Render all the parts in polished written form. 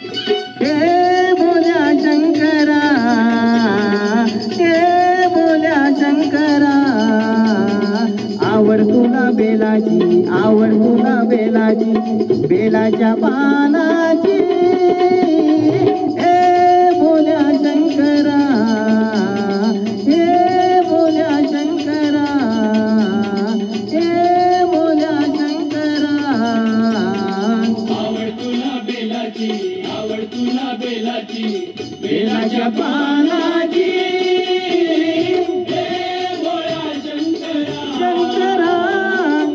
हे बोल्या शंकरा, हे बोल्या शंकरा, आवड तुला बेलाची, आवड तुला बेलाची, बेलाच्या पानाची, हे बोल्या शंकरा, हे बोल्या शंकरा, हे बोल्या शंकरा, आवड तुला बेलाची, आवड तुला बेलाची, बेलाच्या पानाची, हे भोळ्या शंकरा, शंकरा,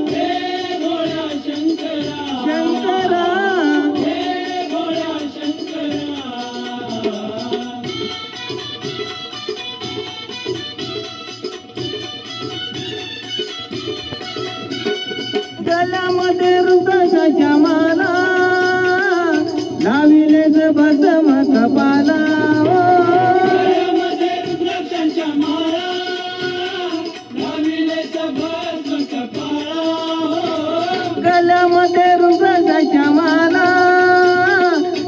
हे भोळ्या शंकरा, शंकरा, हे भोळ्या शंकरा. गळ्यामध्ये रुद्राक्षाच्या माला, लाविलेच भस्म कपाला, गळ्यामध्ये रुद्राक्षांच्या माळा, लाविलेच भस्म कपाळा. गळ्यामध्ये रुद्राक्षाच्या माला,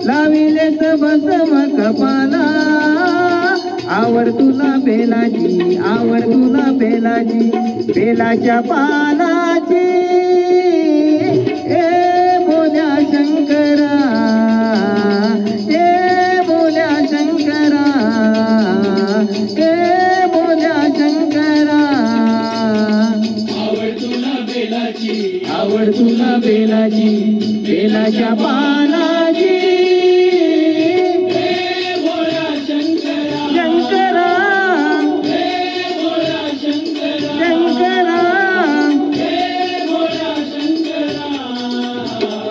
लाविलेच भस्म कपाला, आवड तुला बेलाची, आवड तुला बेलाची, बेलाच्या पानाची, हे बोल्या शंकरा, हे बोल्या शंकरा, हे बोल्या शंकरा, आवड तुला बेलाची, आवड तुला बेलाची, बेलाच्या पानाची.